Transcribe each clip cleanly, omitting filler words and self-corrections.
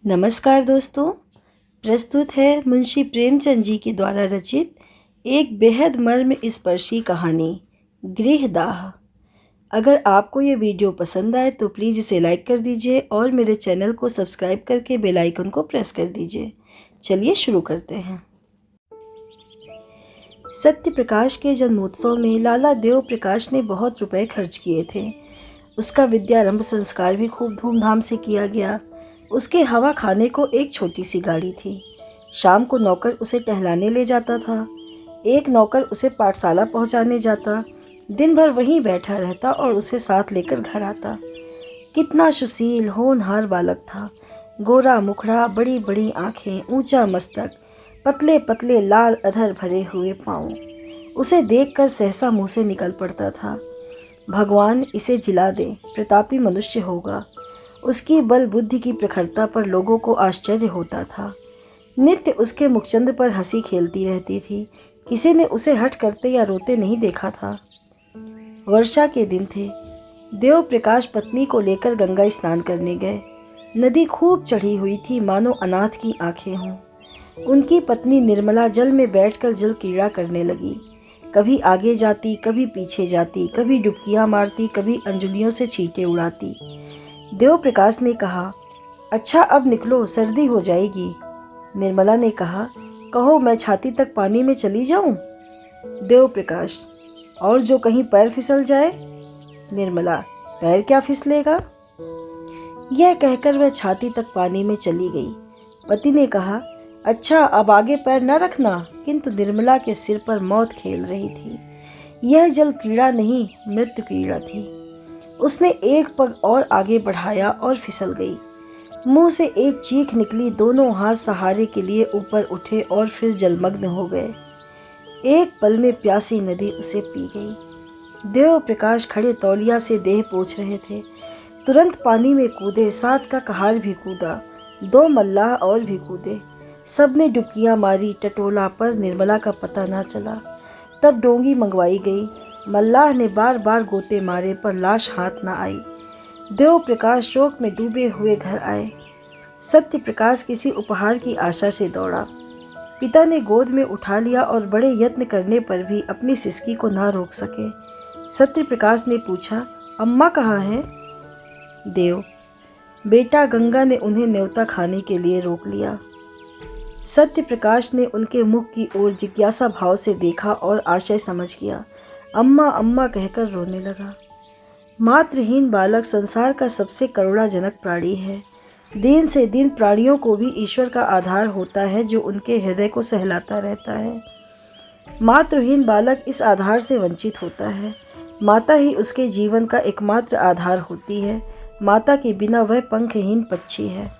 नमस्कार दोस्तों। प्रस्तुत है मुंशी प्रेमचंद जी के द्वारा रचित एक बेहद मर्म स्पर्शी कहानी गृहदाह। अगर आपको ये वीडियो पसंद आए तो प्लीज़ इसे लाइक कर दीजिए और मेरे चैनल को सब्सक्राइब करके बेल आइकन को प्रेस कर दीजिए। चलिए शुरू करते हैं। सत्य प्रकाश के जन्मोत्सव में लाला देव प्रकाश ने बहुत रुपए खर्च किए थे। उसका विद्यारंभ संस्कार भी खूब धूमधाम से किया गया। उसके हवा खाने को एक छोटी सी गाड़ी थी। शाम को नौकर उसे टहलाने ले जाता था। एक नौकर उसे पाठशाला पहुंचाने जाता। दिन भर वहीं बैठा रहता और उसे साथ लेकर घर आता। कितना सुशील होनहार बालक था। गोरा मुखड़ा, बड़ी बड़ी आंखें, ऊंचा मस्तक, पतले पतले लाल अधर भरे हुए पाँव। उसे देखकर सहसा मुंह से निकल पड़ता था, भगवान इसे जिला दे, प्रतापी मनुष्य होगा। उसकी बल बुद्धि की प्रखरता पर लोगों को आश्चर्य होता था। नित्य उसके मुखचंद्र पर हंसी खेलती रहती थी। किसी ने उसे हठ करते या रोते नहीं देखा था। वर्षा के दिन थे। देव प्रकाश पत्नी को लेकर गंगा स्नान करने गए। नदी खूब चढ़ी हुई थी, मानो अनाथ की आंखें हों। उनकी पत्नी निर्मला जल में बैठकर जल क्रीड़ा करने लगी। कभी आगे जाती, कभी पीछे जाती, कभी डुबकियां मारती, कभी अंजुलियों से छींटे उड़ाती। देव प्रकाश ने कहा, अच्छा अब निकलो, सर्दी हो जाएगी। निर्मला ने कहा, कहो मैं छाती तक पानी में चली जाऊं। देव प्रकाश, और जो कहीं पैर फिसल जाए। निर्मला, पैर क्या फिसलेगा। यह कहकर वह छाती तक पानी में चली गई। पति ने कहा, अच्छा अब आगे पैर न रखना। किंतु निर्मला के सिर पर मौत खेल रही थी। यह जल क्रीड़ा नहीं, मृत्यु क्रीड़ा थी। उसने एक पग और आगे बढ़ाया और फिसल गई। मुंह से एक चीख निकली। दोनों हाथ सहारे के लिए ऊपर उठे और फिर जलमग्न हो गए। एक पल में प्यासी नदी उसे पी गई। देव प्रकाश खड़े तौलिया से देह पोंछ रहे थे। तुरंत पानी में कूदे। साथ का कहार भी कूदा। 2 मल्लाह और भी कूदे। सबने डुबकियां मारी, टटोला, पर निर्मला का पता ना चला। तब डोंगी मंगवाई गई। मल्लाह ने बार बार गोते मारे पर लाश हाथ न आई। देव प्रकाश शोक में डूबे हुए घर आए। सत्य प्रकाश किसी उपहार की आशा से दौड़ा। पिता ने गोद में उठा लिया और बड़े यत्न करने पर भी अपनी सिसकी को ना रोक सके। सत्य प्रकाश ने पूछा, अम्मा कहाँ हैं। देव, बेटा गंगा ने उन्हें न्योता खाने के लिए रोक लिया। सत्य प्रकाश ने उनके मुख की ओर जिज्ञासा भाव से देखा और आशय समझ गया। अम्मा अम्मा कहकर रोने लगा। मातृहीन बालक संसार का सबसे करुणाजनक प्राणी है। दिन से दिन प्राणियों को भी ईश्वर का आधार होता है, जो उनके हृदय को सहलाता रहता है। मातृहीन बालक इस आधार से वंचित होता है। माता ही उसके जीवन का एकमात्र आधार होती है। माता के बिना वह पंखहीन पक्षी है।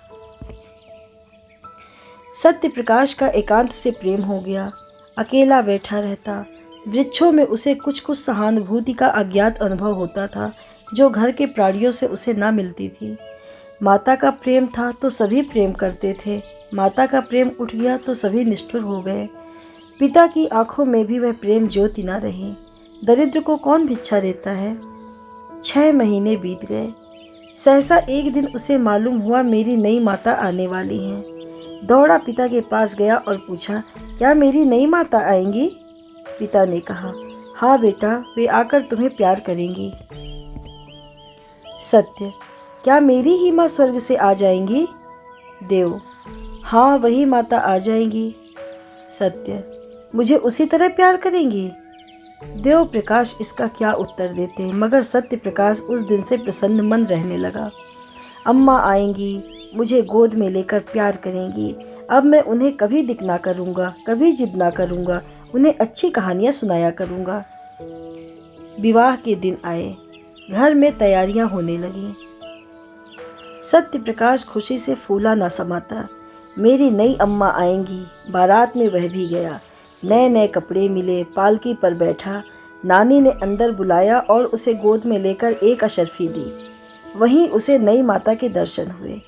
सत्य प्रकाश का एकांत से प्रेम हो गया। अकेला बैठा रहता। वृक्षों में उसे कुछ कुछ सहानुभूति का अज्ञात अनुभव होता था, जो घर के प्राणियों से उसे ना मिलती थी। माता का प्रेम था तो सभी प्रेम करते थे। माता का प्रेम उठ गया तो सभी निष्ठुर हो गए। पिता की आंखों में भी वह प्रेम ज्योति ना रही। दरिद्र को कौन भिक्षा देता है। 6 महीने बीत गए। सहसा एक दिन उसे मालूम हुआ, मेरी नई माता आने वाली हैं। दौड़ा पिता के पास गया और पूछा, क्या मेरी नई माता आएंगी। पिता ने कहा, हाँ बेटा, वे आकर तुम्हें प्यार करेंगी। सत्य, क्या मेरी ही माँ स्वर्ग से आ जाएंगी। देव, हाँ वही माता आ जाएंगी। सत्य, मुझे उसी तरह प्यार करेंगी। देव प्रकाश इसका क्या उत्तर देते, मगर सत्य प्रकाश उस दिन से प्रसन्न मन रहने लगा। अम्मा आएंगी, मुझे गोद में लेकर प्यार करेंगी। अब मैं उन्हें कभी दिक ना करूँगा, कभी जिद ना करूँगा। उन्हें अच्छी कहानियाँ सुनाया करूँगा। विवाह के दिन आए। घर में तैयारियां होने लगीं। सत्य प्रकाश खुशी से फूला ना समाता। मेरी नई अम्मा आएंगी। बारात में वह भी गया। नए नए कपड़े मिले। पालकी पर बैठा। नानी ने अंदर बुलाया और उसे गोद में लेकर एक अशर्फी दी। वहीं उसे नई माता के दर्शन हुए।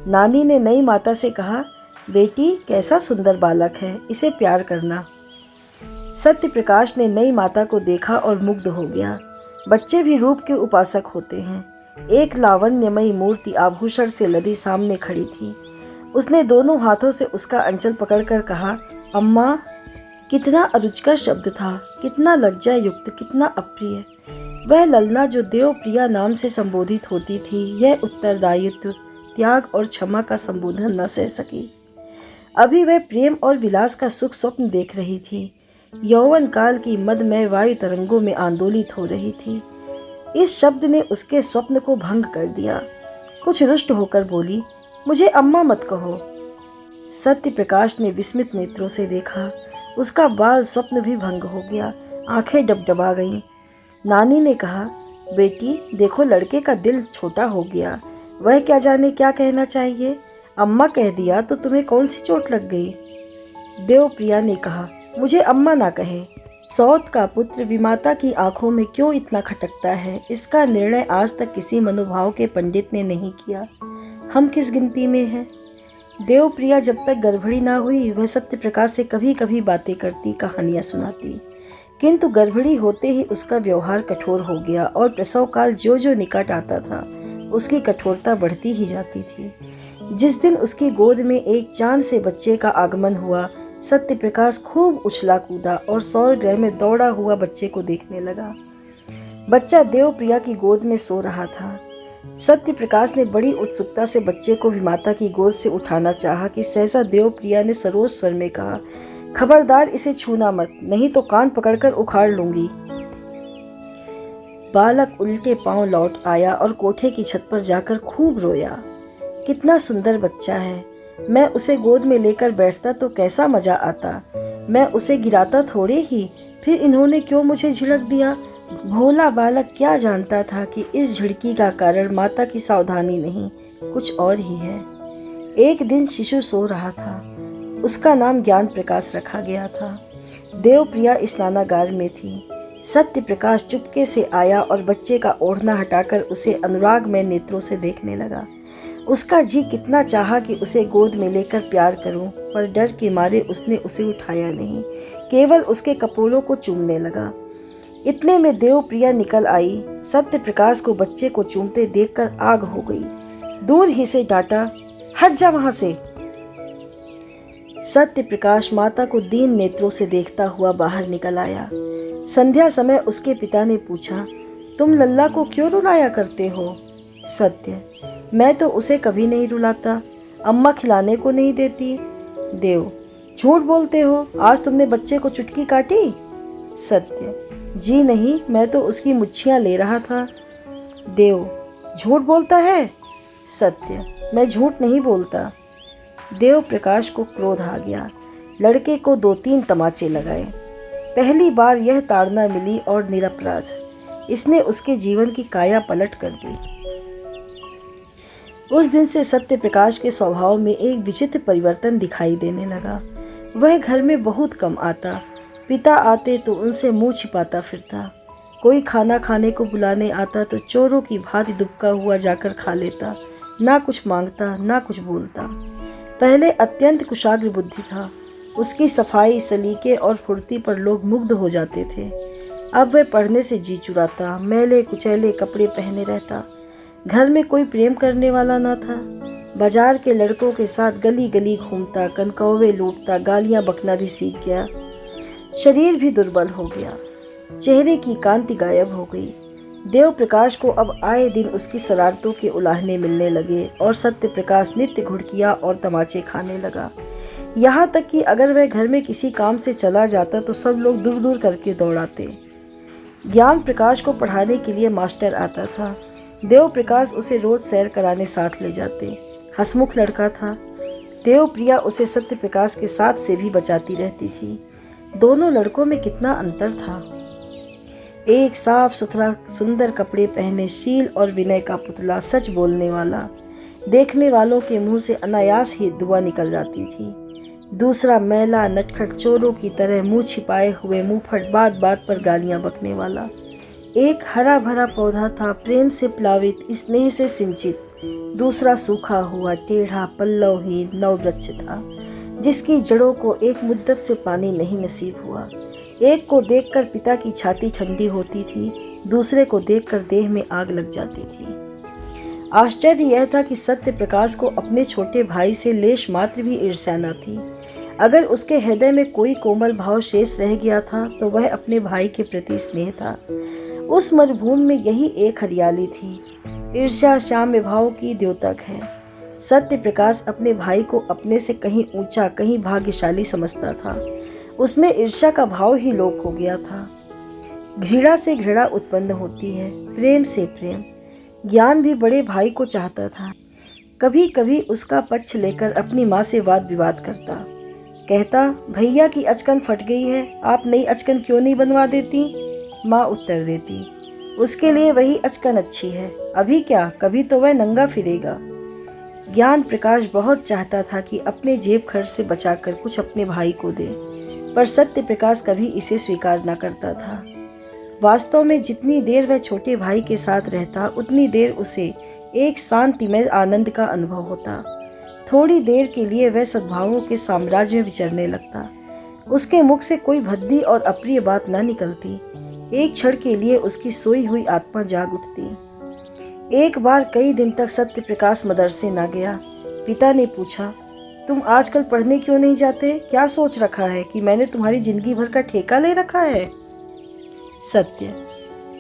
नानी ने नई माता से कहा, बेटी कैसा सुंदर बालक है, इसे प्यार करना। सत्य प्रकाश ने नई माता को देखा और मुग्ध हो गया। बच्चे भी रूप के उपासक होते हैं। एक लावण्यमयी मूर्ति आभूषण से लदी सामने खड़ी थी। उसने दोनों हाथों से उसका अंचल पकड़कर कहा, अम्मा। कितना अरुचिकर शब्द था, कितना लज्जा युक्त, कितना अप्रिय। वह ललना जो देवप्रिया नाम से संबोधित होती थी, यह उत्तरदायित्व, त्याग और क्षमा का संबोधन न सह सकी। अभी वह प्रेम और विलास का सुख स्वप्न देख रही थी, यौवन काल की मदमय वायु तरंगों में आंदोलित हो रही थी। इस शब्द ने उसके स्वप्न को भंग कर दिया। कुछ रुष्ट होकर बोली, मुझे अम्मा मत कहो। सत्य प्रकाश ने विस्मित नेत्रों से देखा। उसका बाल स्वप्न भी भंग हो गया, आंखें डबडबा गईं। नानी ने कहा, बेटी देखो, लड़के का दिल छोटा हो गया, वह क्या जाने क्या कहना चाहिए। अम्मा कह दिया तो तुम्हें कौन सी चोट लग गई। देवप्रिया ने कहा, मुझे अम्मा ना कहे। सौत का पुत्र विमाता की आंखों में क्यों इतना खटकता है, इसका निर्णय आज तक किसी मनोभाव के पंडित ने नहीं किया। हम किस गिनती में हैं। देवप्रिया जब तक गर्भणी ना हुई, वह सत्य प्रकाश से कभी कभी बातें करती, कहानियां सुनाती, किंतु गर्भणी होते ही उसका व्यवहार कठोर हो गया और प्रसव काल जो जो निकट आता था, उसकी कठोरता बढ़ती ही जाती थी। जिस दिन उसकी गोद में एक चांद से बच्चे का आगमन हुआ, सत्य प्रकाश खूब उछला कूदा और सौर ग्रह में दौड़ा हुआ बच्चे को देखने लगा। बच्चा देवप्रिया की गोद में सो रहा था। सत्य प्रकाश ने बड़ी उत्सुकता से बच्चे को विमाता की गोद से उठाना चाहा कि सहसा देवप्रिया ने सरोज स्वर में कहा, खबरदार इसे छूना मत, नहीं तो कान पकड़कर उखाड़ लूंगी। बालक उल्टे पांव लौट आया और कोठे की छत पर जाकर खूब रोया। कितना सुंदर बच्चा है, मैं उसे गोद में लेकर बैठता तो कैसा मजा आता। मैं उसे गिराता थोड़े ही, फिर इन्होंने क्यों मुझे झिड़क दिया। भोला बालक क्या जानता था कि इस झिड़की का कारण माता की सावधानी नहीं, कुछ और ही है। एक दिन शिशु सो रहा था, उसका नाम ज्ञान प्रकाश रखा गया था। देवप्रिया स्नानागार में थी। सत्य प्रकाश चुपके से आया और बच्चे का ओढ़ना हटाकर उसे अनुराग में नेत्रों से देखने लगा। उसका जी कितना चाहा कि उसे गोद में लेकर प्यार करूं, पर डर के मारे उसने उसे उठाया नहीं, केवल उसके कपोलों को चूमने लगा। इतने में देवप्रिया निकल आई। सत्य प्रकाश को बच्चे को चूमते देखकर आग हो गई। दूर ही से डांटा, हट जा वहां से। सत्य प्रकाश माता को दीन नेत्रों से देखता हुआ बाहर निकल आया। संध्या समय उसके पिता ने पूछा, तुम लल्ला को क्यों रुलाया करते हो। सत्य, मैं तो उसे कभी नहीं रुलाता, अम्मा खिलाने को नहीं देती। देव, झूठ बोलते हो, आज तुमने बच्चे को चुटकी काटी। सत्य, जी नहीं, मैं तो उसकी मुच्छियाँ ले रहा था। देव, झूठ बोलता है। सत्य, मैं झूठ नहीं बोलता। देव प्रकाश को क्रोध आ गया। लड़के को 2-3 तमाचे लगाए। पहली बार यह ताड़ना मिली और निरपराध। इसने उसके जीवन की काया पलट कर दी। उस दिन से सत्य प्रकाश के स्वभाव में एक विचित्र परिवर्तन दिखाई देने लगा। वह घर में बहुत कम आता। पिता आते तो उनसे मुंह छिपाता फिरता। कोई खाना खाने को बुलाने आता तो चोरों की भांति दुबका हुआ जाकर खा लेता, ना कुछ मांगता ना कुछ बोलता। पहले अत्यंत कुशाग्र बुद्धि था। उसकी सफाई, सलीके और फुर्ती पर लोग मुग्ध हो जाते थे। अब वह पढ़ने से जी चुराता, मैले कुचैले कपड़े पहने रहता। घर में कोई प्रेम करने वाला ना था। बाजार के लड़कों के साथ गली गली घूमता, कनकौवे लूटता, गालियां बकना भी सीख गया। शरीर भी दुर्बल हो गया। चेहरे की कांति गायब हो गई। देव प्रकाश को अब आए दिन उसकी शरारतों के उलाहने मिलने लगे और सत्य प्रकाश नित्य घुड़कियां और तमाचे खाने लगा। यहाँ तक कि अगर वह घर में किसी काम से चला जाता तो सब लोग दूर दूर करके दौड़ाते। ज्ञान प्रकाश को पढ़ाने के लिए मास्टर आता था। देव प्रकाश उसे रोज सैर कराने साथ ले जाते। हंसमुख लड़का था। देवप्रिया उसे सत्य प्रकाश के साथ से भी बचाती रहती थी। दोनों लड़कों में कितना अंतर था। एक साफ सुथरा सुंदर कपड़े पहने, शील और विनय का पुतला, सच बोलने वाला, देखने वालों के मुंह से अनायास ही दुआ निकल जाती थी। दूसरा मैला नटखट चोरों की तरह मुंह छिपाए हुए, मुंहफट बात बात पर गालियां बकने वाला। एक हरा भरा पौधा था, प्रेम से प्लावित, स्नेह से सिंचित। दूसरा सूखा हुआ, टेढ़ा, पल्लवहीन नववृक्ष था, जिसकी जड़ों को एक मुद्दत से पानी नहीं नसीब हुआ। एक को देखकर पिता की छाती ठंडी होती थी, दूसरे को देखकर देह में आग लग जाती थी। आश्चर्य यह था कि सत्य प्रकाश को अपने छोटे भाई से लेश मात्र भी ईर्ष्या न थी। अगर उसके हृदय में कोई कोमल भाव शेष रह गया था तो वह अपने भाई के प्रति स्नेह था। उस मरुभूमि में यही एक हरियाली थी। ईर्ष्या श्याम विभाव की द्योतक है। सत्य प्रकाश अपने भाई को अपने से कहीं ऊंचा, कहीं भाग्यशाली समझता था। उसमें ईर्ष्या का भाव ही लोप हो गया था। घृणा से घृणा उत्पन्न होती है, प्रेम से प्रेम। ज्ञान भी बड़े भाई को चाहता था। कभी कभी उसका पक्ष लेकर अपनी माँ से वाद विवाद करता। कहता, भैया की अचकन फट गई है, आप नई अचकन क्यों नहीं बनवा देती? माँ उत्तर देती, उसके लिए वही अचकन अच्छी है। अभी क्या, कभी तो वह नंगा फिरेगा। ज्ञान प्रकाश बहुत चाहता था कि अपने जेब खर्च से बचाकर कुछ अपने भाई को दे, पर सत्य प्रकाश कभी इसे स्वीकार न करता था। वास्तव में जितनी देर वह छोटे भाई के साथ रहता उतनी देर उसे एक शांतिमय आनंद का अनुभव होता। थोड़ी देर के लिए वह सद्भावों के साम्राज्य में विचरने लगता। उसके मुख से कोई भद्दी और अप्रिय बात न निकलती। एक क्षण के लिए उसकी सोई हुई आत्मा जाग उठती। एक बार कई दिन तक सत्य प्रकाश मदरसे न गया। पिता ने पूछा, तुम आजकल पढ़ने क्यों नहीं जाते? क्या सोच रखा है कि मैंने तुम्हारी जिंदगी भर का ठेका ले रखा है? सत्य,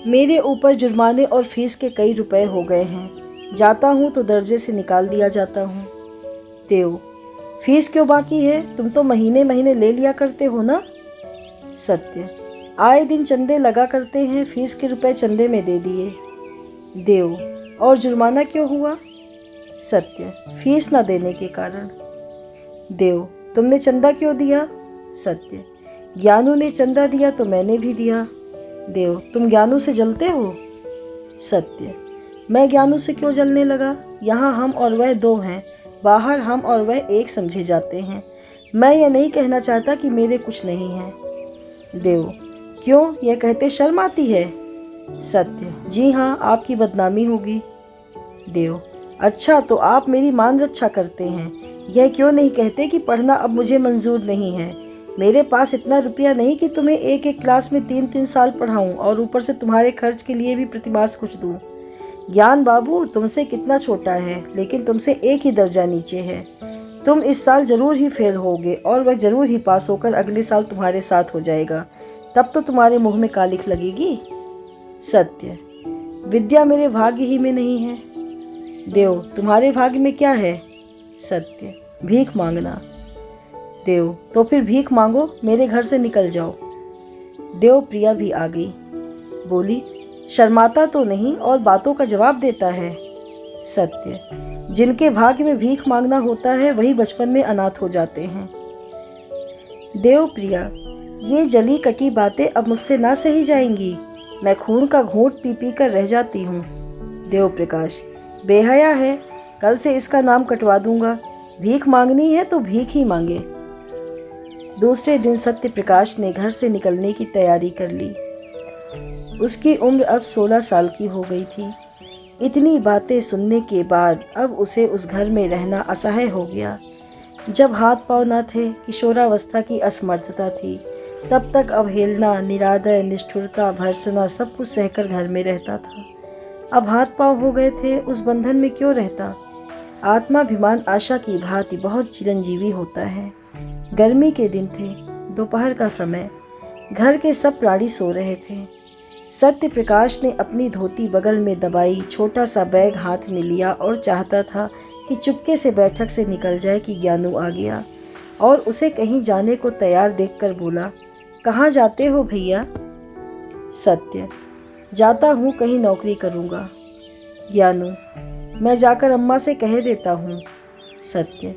मेरे ऊपर जुर्माने और फीस के कई रुपए हो गए हैं। जाता हूँ तो दर्जे से निकाल दिया जाता हूँ। देव, फीस क्यों बाकी है? तुम तो महीने महीने ले लिया करते हो ना? सत्य, आए दिन चंदे लगा करते हैं, फीस के रुपए चंदे में दे दिए। देव, और जुर्माना क्यों हुआ? सत्य, फीस न देने के कारण। देव, तुमने चंदा क्यों दिया? सत्य, ज्ञानू ने चंदा दिया तो मैंने भी दिया। देव, तुम ज्ञानू से जलते हो? सत्य, मैं ज्ञानू से क्यों जलने लगा? यहाँ हम और वह दो हैं, बाहर हम और वह एक समझे जाते हैं। मैं यह नहीं कहना चाहता कि मेरे कुछ नहीं है। देव, क्यों, यह कहते शर्म आती है? सत्य, जी हाँ, आपकी बदनामी होगी। देव, अच्छा, तो आप मेरी मान रक्षा करते हैं। यह क्यों नहीं कहते कि पढ़ना अब मुझे मंजूर नहीं है? मेरे पास इतना रुपया नहीं कि तुम्हें एक एक क्लास में 3-3 साल पढ़ाऊं और ऊपर से तुम्हारे खर्च के लिए भी प्रतिमास कुछ दूं। ज्ञान बाबू तुमसे कितना छोटा है, लेकिन तुमसे एक ही दर्जा नीचे है। तुम इस साल जरूर ही फेल होगे और वह जरूर ही पास होकर अगले साल तुम्हारे साथ हो जाएगा। तब तो तुम्हारे मुंह में कालिख लगेगी। सत्य, विद्या मेरे भाग्य ही में नहीं है। देव, तुम्हारे भाग्य में क्या है? सत्य, भीख मांगना। देव, तो फिर भीख मांगो, मेरे घर से निकल जाओ। देव प्रिया भी आ गई। बोली, शर्माता तो नहीं और बातों का जवाब देता है। सत्य, जिनके भाग्य में भीख मांगना होता है वही बचपन में अनाथ हो जाते हैं। देव प्रिया, ये जली कटी बातें अब मुझसे ना सही जाएंगी। मैं खून का घूंट पी पी कर रह जाती हूँ। देव प्रकाश, बेहया है, कल से इसका नाम कटवा दूंगा। भीख मांगनी है तो भीख ही मांगे। दूसरे दिन सत्य प्रकाश ने घर से निकलने की तैयारी कर ली। उसकी उम्र अब 16 साल की हो गई थी। इतनी बातें सुनने के बाद अब उसे उस घर में रहना असह्य हो गया। जब हाथ पांव न थे, किशोरावस्था की असमर्थता थी, तब तक अवहेलना, निरादर, निष्ठुरता, भर्त्सना सब कुछ सहकर घर में रहता था। अब हाथ पांव हो गए थे, उस बंधन में क्यों रहता? आत्माभिमान आशा की भांति बहुत चिरंजीवी होता है। गर्मी के दिन थे, दोपहर का समय, घर के सब प्राणी सो रहे थे। सत्य प्रकाश ने अपनी धोती बगल में दबाई, छोटा सा बैग हाथ में लिया और चाहता था कि चुपके से बैठक से निकल जाए कि ज्ञानू आ गया और उसे कहीं जाने को तैयार देखकर बोला, कहाँ जाते हो भैया? सत्य, जाता हूँ, कहीं नौकरी करूँगा। ज्ञानू, मैं जाकर अम्मा से कह देता हूँ। सत्य,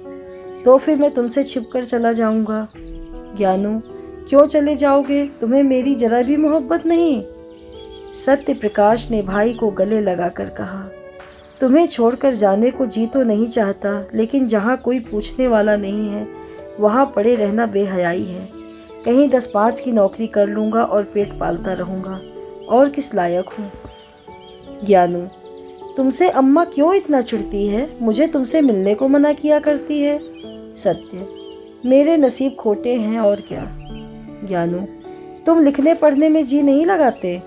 तो फिर मैं तुमसे छिपकर चला जाऊँगा। ज्ञानू, क्यों चले जाओगे? तुम्हें मेरी जरा भी मोहब्बत नहीं? सत्य प्रकाश ने भाई को गले लगाकर कहा, तुम्हें छोड़कर जाने को जी तो नहीं चाहता, लेकिन जहाँ कोई पूछने वाला नहीं है वहाँ पड़े रहना बेहयाई है। कहीं 10-5 की नौकरी कर लूँगा और पेट पालता रहूँगा, और किस लायक हूँ। ज्ञानू, तुमसे अम्मा क्यों इतना चिढ़ती है? मुझे तुमसे मिलने को मना किया करती है। सत्य, मेरे नसीब खोटे हैं और क्या। ज्ञानू, तुम लिखने पढ़ने में जी नहीं लगाते?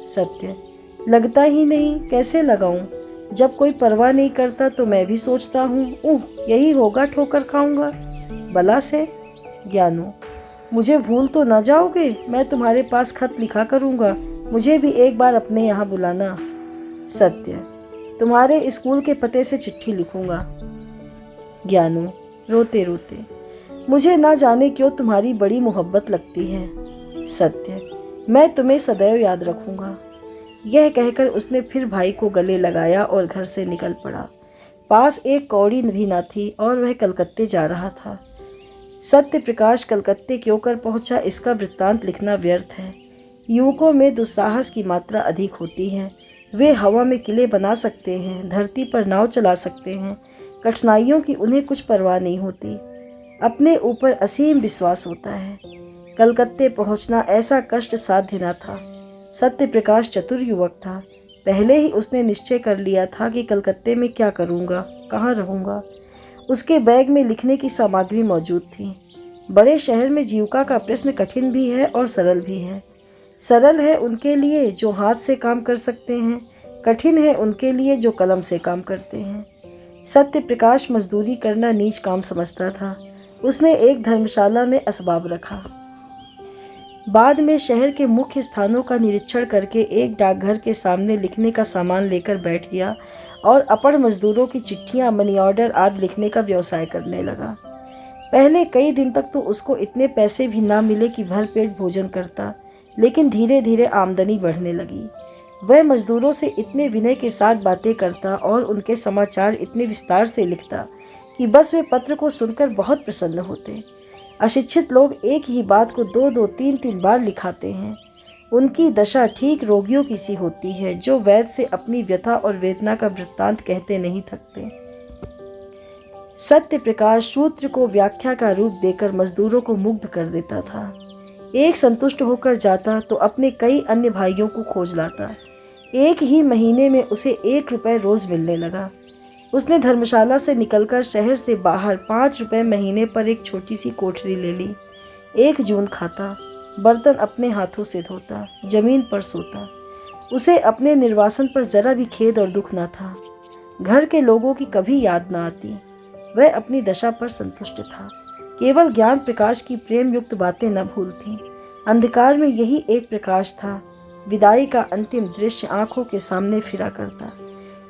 सत्य, लगता ही नहीं, कैसे लगाऊं? जब कोई परवाह नहीं करता तो मैं भी सोचता हूँ, यही होगा, ठोकर खाऊंगा बला से। ज्ञानू, मुझे भूल तो न जाओगे? मैं तुम्हारे पास खत लिखा करूँगा, मुझे भी एक बार अपने यहाँ बुलाना। सत्य, तुम्हारे स्कूल के पते से चिट्ठी लिखूंगा। ज्ञानू रोते रोते, मुझे ना जाने क्यों तुम्हारी बड़ी मोहब्बत लगती है। सत्य, मैं तुम्हें सदैव याद रखूंगा। यह कहकर उसने फिर भाई को गले लगाया और घर से निकल पड़ा। पास एक कौड़ी भी न थी और वह कलकत्ते जा रहा था। सत्य प्रकाश कलकत्ते क्यों कर पहुंचा, इसका वृत्तांत लिखना व्यर्थ है। युवकों में दुस्साहस की मात्रा अधिक होती है। वे हवा में किले बना सकते हैं, धरती पर नाव चला सकते हैं, कठिनाइयों की उन्हें कुछ परवाह नहीं होती। अपने ऊपर असीम विश्वास होता है। कलकत्ते पहुंचना ऐसा कष्ट साध्य न था। सत्य प्रकाश चतुर युवक था। पहले ही उसने निश्चय कर लिया था कि कलकत्ते में क्या करूंगा, कहाँ रहूंगा। उसके बैग में लिखने की सामग्री मौजूद थी। बड़े शहर में जीविका का प्रश्न कठिन भी है और सरल भी है। सरल है उनके लिए जो हाथ से काम कर सकते हैं, कठिन है उनके लिए जो कलम से काम करते हैं। सत्य प्रकाश मजदूरी करना नीच काम समझता था। उसने एक धर्मशाला में असबाब रखा। बाद में शहर के मुख्य स्थानों का निरीक्षण करके एक डाकघर के सामने लिखने का सामान लेकर बैठ गया और अपढ़ मजदूरों की चिट्ठियां, मनी ऑर्डर आदि लिखने का व्यवसाय करने लगा। पहले कई दिन तक तो उसको इतने पैसे भी ना मिले कि भरपेट भोजन करता, लेकिन धीरे धीरे आमदनी बढ़ने लगी। वह मजदूरों से इतने विनय के साथ बातें करता और उनके समाचार इतने विस्तार से लिखता कि बस वे पत्र को सुनकर बहुत प्रसन्न होते। अशिक्षित लोग एक ही बात को 2-2, 3-3 बार लिखाते हैं। उनकी दशा ठीक रोगियों की सी होती है जो वैद्य से अपनी व्यथा और वेदना का वृत्तांत कहते नहीं थकते। सत्य प्रकाश सूत्र को व्याख्या का रूप देकर मजदूरों को मुग्ध कर देता था। एक संतुष्ट होकर जाता तो अपने कई अन्य भाइयों को खोज लाता। एक ही महीने में उसे 1 रुपये रोज मिलने लगा। उसने धर्मशाला से निकलकर शहर से बाहर 5 रुपये महीने पर एक छोटी सी कोठरी ले ली। 1 जून खाता, बर्तन अपने हाथों से धोता, जमीन पर सोता। उसे अपने निर्वासन पर जरा भी खेद और दुख न था। घर के लोगों की कभी याद न आती। वह अपनी दशा पर संतुष्ट था। केवल ज्ञान प्रकाश की प्रेम युक्त बातें न भूलती। अंधकार में यही एक प्रकाश था। विदाई का अंतिम दृश्य आंखों के सामने फिरा करता।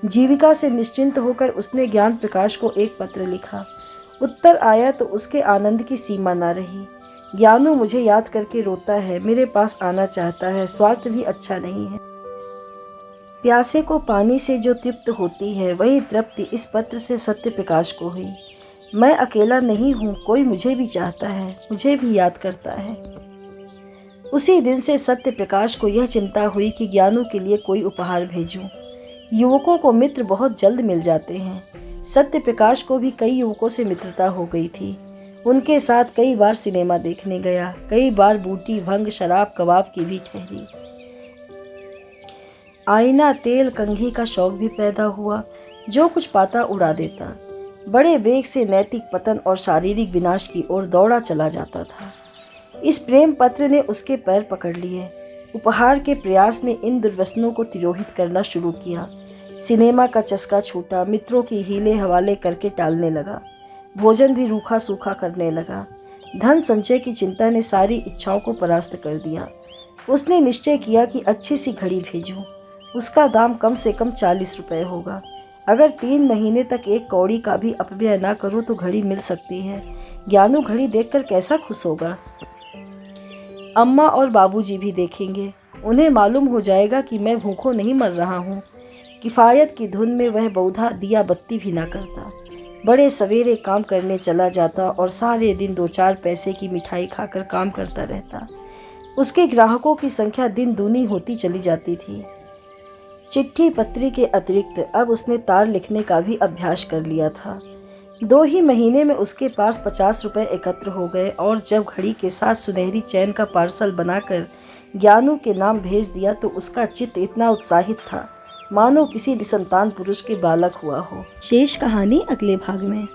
जीविका से निश्चिंत होकर उसने ज्ञान प्रकाश को एक पत्र लिखा। उत्तर आया तो उसके आनंद की सीमा न रही। ज्ञानू मुझे याद करके रोता है, मेरे पास आना चाहता है, स्वास्थ्य भी अच्छा नहीं है। प्यासे को पानी से जो तृप्त होती है वही तृप्ति इस पत्र से सत्य प्रकाश को हुई। मैं अकेला नहीं हूँ, कोई मुझे भी चाहता है, मुझे भी याद करता है। उसी दिन से सत्य प्रकाश को यह चिंता हुई कि ज्ञानू के लिए कोई उपहार भेजूं। युवकों को मित्र बहुत जल्द मिल जाते हैं। सत्य प्रकाश को भी कई युवकों से मित्रता हो गई थी। उनके साथ कई बार सिनेमा देखने गया, कई बार बूटी, भंग, शराब, कबाब की भी ठहरी। आईना, तेल, कंघी का शौक भी पैदा हुआ। जो कुछ पाता उड़ा देता। बड़े वेग से नैतिक पतन और शारीरिक विनाश की ओर दौड़ा चला जाता था। इस प्रेम पत्र ने उसके पैर पकड़ लिए। उपहार के प्रयास ने इन दुर्व्यसनों को तिरोहित करना शुरू किया। सिनेमा का चस्का छूटा, मित्रों की हीले हवाले करके टालने लगा। भोजन भी रूखा सूखा करने लगा। धन संचय की चिंता ने सारी इच्छाओं को परास्त कर दिया। उसने निश्चय किया कि अच्छी सी घड़ी भेजूं। उसका दाम कम से कम 40 रुपये होगा। अगर 3 महीने तक 1 कौड़ी का भी अपव्यय न करूं तो घड़ी मिल सकती है। ज्ञानू घड़ी देखकर कैसा खुश होगा। अम्मा और बाबूजी भी देखेंगे। उन्हें मालूम हो जाएगा कि मैं भूखों नहीं मर रहा हूँ। किफ़ायत की धुन में वह बहुधा दिया बत्ती भी ना करता। बड़े सवेरे काम करने चला जाता और सारे दिन 2-4 पैसे की मिठाई खाकर काम करता रहता। उसके ग्राहकों की संख्या दिन दूनी होती चली जाती थी। चिट्ठी पत्री के अतिरिक्त अब उसने तार लिखने का भी अभ्यास कर लिया था। 2 ही महीने में उसके पास 50 रुपये एकत्र हो गए और जब घड़ी के साथ सुनहरी चैन का पार्सल बनाकर ज्ञानू के नाम भेज दिया तो उसका चित्त इतना उत्साहित था मानो किसी निसंतान पुरुष के बालक हुआ हो। शेष कहानी अगले भाग में।